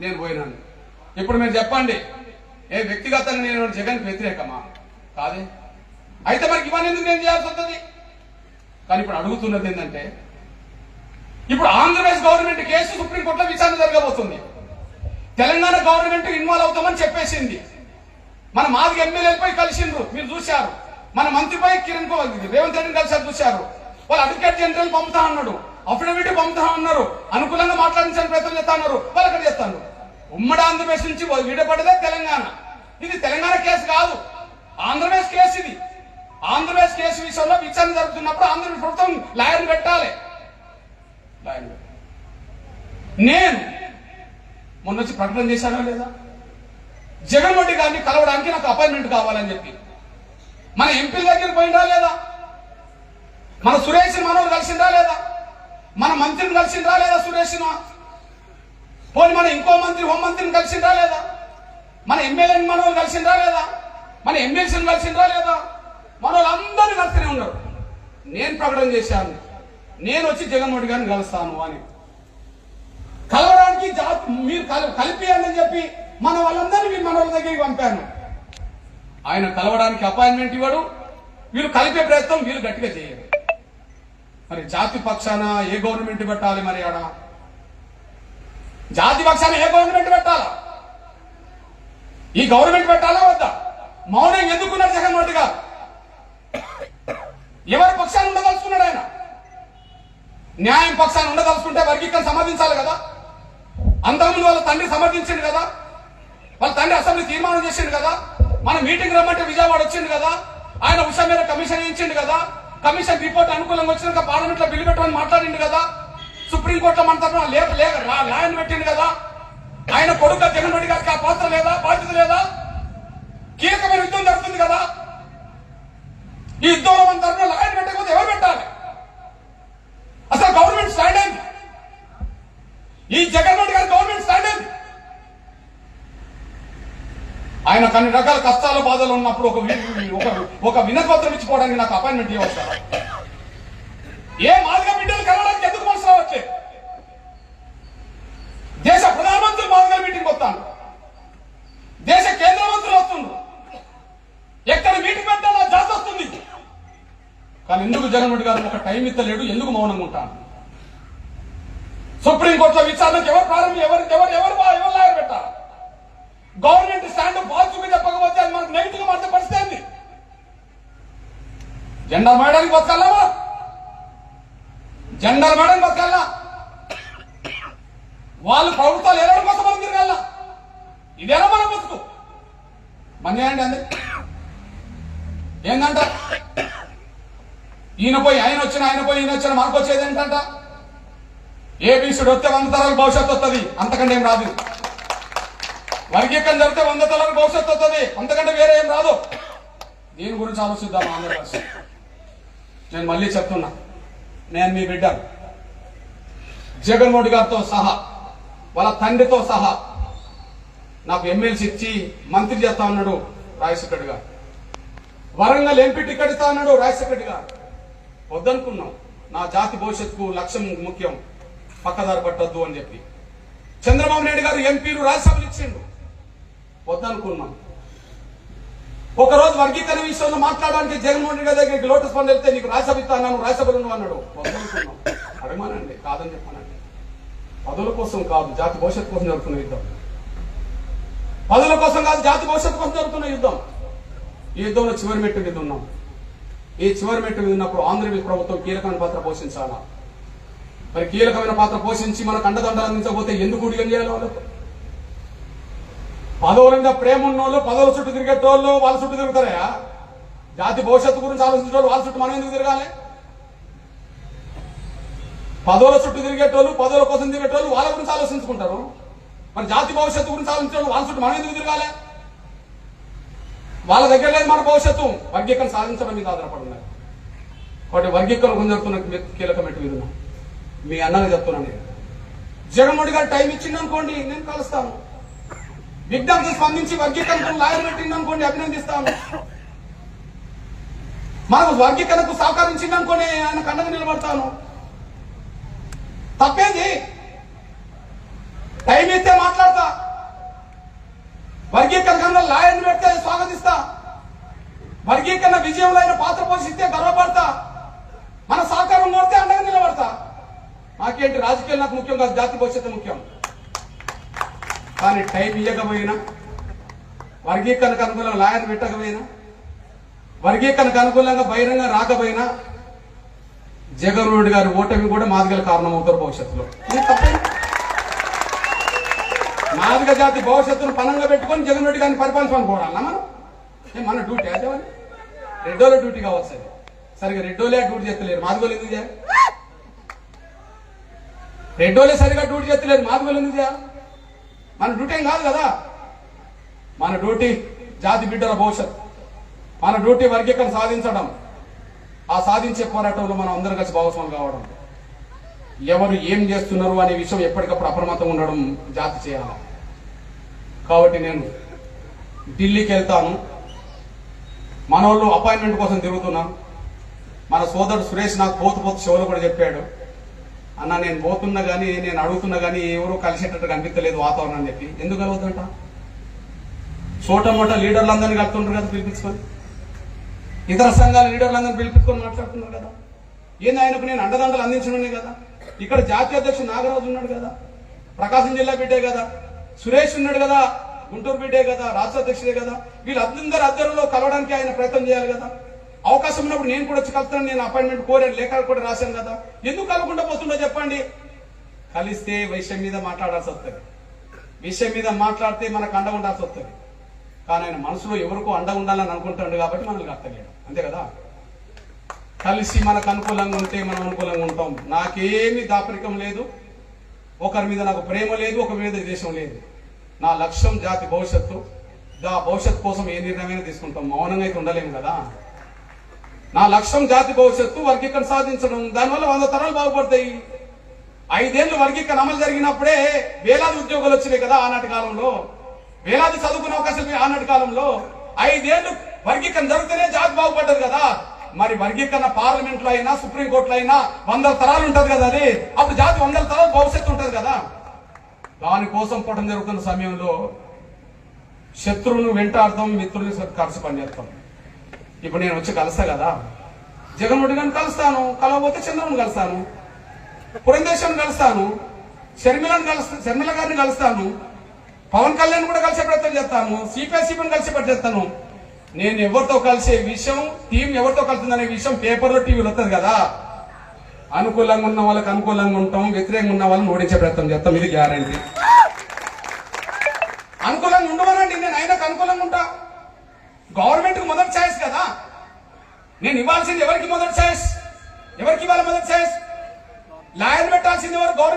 నేను పోయినాను. ఇప్పుడు మీరు చెప్పండి, ఏ వ్యక్తిగతంగా నేను జగన్ వ్యతిరేకమా? కాదే. అయితే మనకి ఇవన్నీ ఎందుకు నేను చేయాల్సి వస్తుంది? కానీ ఇప్పుడు అడుగుతున్నది ఏంటంటే, ఇప్పుడు ఆంధ్రప్రదేశ్ గవర్నమెంట్ కేసు సుప్రీంకోర్టులో విచారణ జరగబోతుంది. తెలంగాణ గవర్నమెంట్ ఇన్వాల్వ్ అవుతామని చెప్పేసింది. మన మాది ఎమ్మెల్యేలపై కలిసిండ్రు, మీరు చూశారు. మన మంత్రిపై రేవంత్ రెడ్డిని కలిసి చూశారు. వాళ్ళు అడ్వకేట్ జనరల్ పంపుతా అన్నాడు, అఫిడవిట్ పంపుతా అన్నారు, అనుకూలంగా మాట్లాడించడానికి ప్రయత్నం చేస్తా అన్నారు. వాళ్ళు అక్కడ చేస్తాను. ఉమ్మడి ఆంధ్రప్రదేశ్ నుంచి విడపడదే తెలంగాణ. ఇది తెలంగాణ కేసు కాదు, ఆంధ్రప్రదేశ్ కేసు. ఇది ఆంధ్రప్రదేశ్ కేసు విషయంలో విచారణ జరుగుతున్నప్పుడు ఆంధ్రప్రదేశ్ ప్రభుత్వం లాయర్ని పెట్టాలి. నేను మొన్న వచ్చి ప్రకటన చేశానా లేదా? జగన్ రెడ్డి గారిని కలవడానికి నాకు అపాయింట్మెంట్ కావాలని చెప్పి మన ఎంపీల దగ్గరికి పోయిందా లేదా? మన సురేష్ మనోడు కలిసిందా లేదా? మన మంత్రిని కలిసిందా లేదా? సురేష్ పోనీ మన ఇంకో మంత్రి హోంమంత్రిని కలిసిందా లేదా? మన ఎమ్మెల్యేని మనోళ్ళు కలిసిందా లేదా? మన ఎమ్మెల్సీని కలిసిందా లేదా? మన వాళ్ళందరూ కలిసినే ఉన్నారు. నేను ప్రకటన చేశాను, నేను వచ్చి జగన్ రెడ్డి గారిని కలుస్తాను అని. కలవడానికి మీరు కలిపియండి అని చెప్పి మన వాళ్ళందరినీ మన వాళ్ళ దగ్గరికి పంపాను. ఆయన కలవడానికి అపాయింట్మెంట్ ఇవ్వడు, వీళ్ళు కలిపే ప్రయత్నం వీళ్ళు గట్టిగా చేయరు. మరి జాతి పక్షాన ఏ గవర్నమెంట్ పెట్టాలి? మరి ఆడ జాతి పక్షాన ఏ గవర్నమెంట్ పెట్టాలా? ఈ గవర్నమెంట్ పెట్టాలా వద్దా? మౌనం ఎందుకున్నారు జగన్ రెడ్డి గారు? ఎవరి పక్షాన్ని ఉండదలుచుకున్నాడు ఆయన? న్యాయం పక్షాన్ని ఉండదలుచుకుంటే వర్గీకరణ సమర్థించాలి కదా. అంతకుముందు వాళ్ళ తండ్రి సమర్థించింది కదా, వాళ్ళ తండ్రి అసెంబ్లీ తీర్మానం చేసిండు కదా, మన మీటింగ్ రమ్మంటే విజయవాడ వచ్చింది కదా, ఆయన ఉషా మీద కమిషన్ ఇచ్చిండు కదా, కమిషన్ రిపోర్ట్ అనుకూలంగా వచ్చినాక పార్లమెంట్ లో బిల్లు పెట్టమని మాట్లాడిండు కదా, సుప్రీంకోర్టులో మన తరఫున లాయర్ని పెట్టిండు కదా. ఆయన కొడుకు జగన్ రెడ్డి గారికి ఆ పాత్ర లేదా, బాధ్యత లేదా? కీలకమైన యుద్ధం జరుగుతుంది కదా, ఈ యుద్ధంలో మన తరఫున లాయర్ని పెట్టకపోతే ఎవరు పెట్టాలి? అసలు గవర్నమెంట్ స్టాండ్ అయింది, ఈ జగన్ రెడ్డి గారి గవర్నమెంట్ స్టాండ్ అయింది. ఆయన కొన్ని రకాల కష్టాలు బాధలు ఉన్నప్పుడు ఒక వినతిపత్రం ఇచ్చిపోవడానికి నాకు అపాయింట్మెంట్ ఇవ్వచ్చు. ఏ మాదిగా బిడ్డలు కలవడానికి ఎందుకు మనసు రావట్లే? దేశ ప్రధానమంత్రి మాదిగా మీటింగ్ వస్తాను, దేశ కేంద్ర మంత్రులు వస్తుండ్రు, ఎక్కడ మీటింగ్ పెట్టాలో జాతి వస్తుంది. కానీ ఎందుకు జగన్ రెడ్డి గారు ఒక టైం ఇస్తలేడు? ఎందుకు మౌనంగా ఉంటాను? సుప్రీంకోర్టులో విచారణకు ఎవరు ప్రారంభం, ఎవరు లాయర్ పెట్టాలి? గవర్నమెంట్ స్టాండ్ పాజిటివ్ చెప్పకపోతే అది మనకు నెగిటివ్ గా మార్చే పరిస్థితి ఏంది? జెండాలు మేయడానికి బతకాలమా? జెండాలు మేయడానికి బతకాలా? వాళ్ళు ప్రభుత్వాలు ఎరవడం కోసం మనం తిరగాల? ఇదేనా మన బతుకు? మన్యాయండి అందరి ఏంటంట? ఈయన పోయి ఆయన వచ్చిన, ఆయన పోయి ఈయన వచ్చిన, మనకు వచ్చేది ఏంటంట? ఏబీసీడు వస్తే 100 తరాలకు భవిష్యత్తు వస్తుంది, అంతకంటే ఏం రాదు. వర్గీకరణ జరిగితే 100 తరాలకు భవిష్యత్తు వస్తుంది, అంతకంటే వేరే ఏం రాదు. దీని గురించి ఆలోచిద్దాం ఆంధ్రప్రదేశ్. నేను మళ్ళీ చెప్తున్నా, నేను మీ బిడ్డ జగన్మోహన్ గారితో సహా, వాళ్ళ తండ్రితో సహా నాకు ఎమ్మెల్సీ ఇచ్చి మంత్రి చేస్తా ఉన్నాడు రాజశేఖర్ రెడ్డి గారు. వరంగల్ ఎంపీ టికెట్ ఇస్తా అన్నాడు రాజశేఖర్ రెడ్డి గారు. వద్దనుకున్నాం, నా జాతి భవిష్యత్తుకు లక్ష్యం ముఖ్యం, పక్కదారి పట్టొద్దు అని చెప్పి. చంద్రబాబు నాయుడు గారు ఎంపీలు రాజ్యసభలు ఇచ్చిండు, వద్దనుకున్నాం. ఒకరోజు వర్గీకరణ విషయంలో మాట్లాడడానికి జగన్మోహన్ రెడ్డి గారి దగ్గరికి లోటస్ ఫండ్ వెళ్తే నీకు రాజ్యసభ ఇస్తా అన్నాను, రాజ్యసభలు అన్నాడు. వద్దనుకున్నాం, అడగమానండి, కాదని చెప్పానండి. పదవుల కోసం కాదు, జాతి భవిష్యత్తు కోసం జరుగుతున్న యుద్ధం. పదవుల కోసం కాదు, జాతి భవిష్యత్తు కోసం జరుగుతున్న యుద్ధం. ఈ యుద్ధంలో చివరి మెట్టు మీద ఉన్నాం. ఈ చివరి మెట్టు మీద ఉన్నప్పుడు ఆంధ్రప్రదేశ్ ప్రభుత్వం కీలకమైన పాత్ర పోషించాలా? మరి కీలకమైన పాత్ర పోషించి మనకు అండదండలు అందించకపోతే ఎందుకు ఉడిగం చేయాలి? వాళ్ళకు పదవుల మీద ప్రేమ ఉన్నోళ్ళు పదవుల చుట్టూ తిరిగేటోళ్ళు వాళ్ళ చుట్టూ తిరుగుతారా? జాతి భవిష్యత్తు గురించి ఆలోచించేటోళ్ళు వాళ్ళ చుట్టూ మనం ఎందుకు తిరగాలి? పదవుల చుట్టూ తిరిగేటోళ్ళు పదవుల కోసం తిరిగేటోళ్ళు వాళ్ళ గురించి ఆలోచించుకుంటారు. మరి జాతి భవిష్యత్తు గురించి ఆలోచించేటోళ్ళు వాళ్ళ చుట్టూ మనం ఎందుకు తిరగాలి? వాళ్ళ దగ్గర లేదు మన భవిష్యత్తు. వర్గీకరణ సాధించడం మీద ఆధారపడున్నారు. కాబట్టి వర్గీకరణ జరుగుతున్న కీలకమైన మీద మీ అన్నగా చెప్తున్నాను. జగన్మోహన్ గారు టైం ఇచ్చింది అనుకోండి, నేను కలుస్తాను. విజ్ఞప్తి స్పందించి వర్గీకరణకు లాయర్ పెట్టింది అనుకోండి, అభినందిస్తాను. మనకు వర్గీకరణకు సహకరించింది అనుకోండి, ఆయన కండగా నిలబడతాను. తప్పేది? టైం ఇస్తే మాట్లాడతా. విజయంలో ఆయన పాత్ర పోషిస్తే గర్వపడతా, మన సహకారం కోరితే అండగా నిలబడతా. నాకేంటి రాజకీయాలు నాకు ముఖ్యం కాదు, జాతి భవిష్యత్తు ముఖ్యం. కానీ టైం ఇవ్వకపోయినా, వర్గీకరణకు అనుకూలంగా లాయర్ పెట్టకపోయినా, వర్గీకరణకు అనుకూలంగా బహిరంగ రాకపోయినా జగన్మోహన్ రెడ్డి గారి ఓటమి కూడా మాదిగల కారణం అవుతారు భవిష్యత్తులో. మాదిగ జాతి భవిష్యత్తును పనంగా పెట్టుకొని జగన్ రెడ్డి గారిని పరిపాలించాలనుకోవాలన్నా మనం? మన డ్యూటీ అదే రెడ్డోలే డ్యూటీ కావచ్చు. అది సరిగా రెడ్డోలే డ్యూటీ చేస్తలేరు, మాదిగోలు ఎందుకు చేయాలి? రెడ్డోలే సరిగా డ్యూటీ చేస్తలేరు, మాదిగోలు ఎందుకు చేయాలి? మన డ్యూటీ ఏం కాదు కదా. మన డ్యూటీ జాతి బిడ్డల భవిష్యత్తు, మన డ్యూటీ వర్గీకరణ సాధించడం. ఆ సాధించే పోరాటంలో మనం అందరం కలిసి భాగస్వాములు కావడం, ఎవరు ఏం చేస్తున్నారు అనే విషయం ఎప్పటికప్పుడు అప్రమత్తంగా ఉండడం జాతి చేయాలి. కాబట్టి నేను ఢిల్లీకి వెళ్తాను. మన వాళ్ళు అపాయింట్మెంట్ కోసం తిరుగుతున్నాను. మన సోదరుడు సురేష్ నాకు పోతు షోలో కూడా చెప్పాడు, అన్న నేను పోతున్నా కానీ, నేను అడుగుతున్నా కానీ ఎవరు కలిసేటట్టు కనిపించలేదు వాతావరణం అని చెప్పి. ఎందుకు కలవద్దంట? చోటమోట లీడర్లందరినీ కలుపుతుంటారు కదా పిలిపించుకొని, ఇతర సంఘాల లీడర్లందరినీ పిలిపించుకొని మాట్లాడుతున్నారు కదా. ఏంది ఆయనకు నేను అండదండలు అందించడమే కదా. ఇక్కడ జాతీయ అధ్యక్షుడు నాగరాజు ఉన్నాడు కదా, ప్రకాశం జిల్లా బిడ్డే కదా, సురేష్ ఉన్నాడు కదా, గుంటూరు బిడ్డే కదా, రాష్ట్ర అధ్యక్షుడే కదా. వీళ్ళందరి అధ్యయనంలో కలవడానికి ఆయన ప్రయత్నం చేయాలి కదా. అవకాశం ఉన్నప్పుడు నేను కూడా వచ్చి కలుస్తాను. నేను అపాయింట్మెంట్ కోరాను, లేఖలు కూడా రాశాను కదా. ఎందుకు కలవకుండా పోతుండో చెప్పండి. కలిస్తే విషయం మీద మాట్లాడాల్సి వస్తుంది. విషయం మీద మాట్లాడితే మనకు అండ ఉండాల్సి వస్తుంది. కానీ ఆయన మనసులో ఎవరికో అండ ఉండాలని అనుకుంటాడు కాబట్టి మనల్ని అర్థలేడు, అంతే కదా. కలిసి మనకు అనుకూలంగా ఉంటే మనం అనుకూలంగా ఉంటాం. నాకేమీ దాపరికం లేదు, ఒకరి మీద నాకు ప్రేమ లేదు, ఒకరి మీద ద్వేషం లేదు. నా లక్ష్యం జాతి భవిష్యత్తు. భవిష్యత్తు కోసం ఏ నిర్ణయమైనా తీసుకుంటాం, మౌనంగా అయితే ఉండలేము కదా. నా లక్ష్యం జాతి భవిష్యత్తు, వర్గీకరణ సాధించడం. దానివల్ల 100 తరాలు బాగుపడతాయి. 5 ఏళ్ళు వర్గీకరణ అమలు జరిగినప్పుడే వేలాది ఉద్యోగాలు వచ్చినాయి కదా ఆనాటి కాలంలో, వేలాది చదువుకునే అవకాశాలు ఆనాటి కాలంలో. 5 ఏళ్ళు వర్గీకరణ జరిగితేనే జాతి బాగుపడ్డది కదా. మరి వర్గీకరణ పార్లమెంట్ లో అయినా సుప్రీంకోర్టులో అయినా 100 తరాలు ఉంటది కదా. అది అప్పుడు జాతి 100 తరాలు భవిష్యత్తు ఉంటది కదా. దానికోసం పోవడం జరుగుతున్న సమయంలో శత్రువును వెంటాడతాం, మిత్రుని కలిసి పనిచేస్తాం. ఇప్పుడు నేను వచ్చి కలుస్తా కదా, జగన్మోహన్ రెడ్డి గారిని కలుస్తాను, కలవకపోతే చంద్రబాబుని కలుస్తాను, పురంధేశ్వరిని కలుస్తాను, శర్మిల గారిని కలుస్తాను, పవన్ కళ్యాణ్ కూడా కలిసే ప్రయత్నం చేస్తాను, సిపిఐని కలిసే ప్రయత్నం చేస్తాను. నేను ఎవరితో కలిసే విషయం, టీం ఎవరితో కలుతుందనే విషయం పేపర్లో టీవీలో వస్తుంది కదా. అనుకూలంగా ఉన్న వాళ్ళకి అనుకూలంగా ఉంటాం, వ్యతిరేకంగా ఉన్న వాళ్ళని ఓడించే ప్రయత్నం చేస్తాం. ఇది గ్యారంటీ. అనుకూలంగా ఉండవనండి, నేను ఆయనకు అనుకూలంగా ఉంటా. గవర్నమెంట్ కు మొదటి ఛాయిస్ కదా. నేను ఇవ్వాల్సింది ఎవరికి మొదటి ఛాయిస్? ఎవరికి ఇవ్వాలి మొదటి ఛాయిస్? లాయర్ పెట్టాల్సింది ఎవరు? గవర్నమెంట్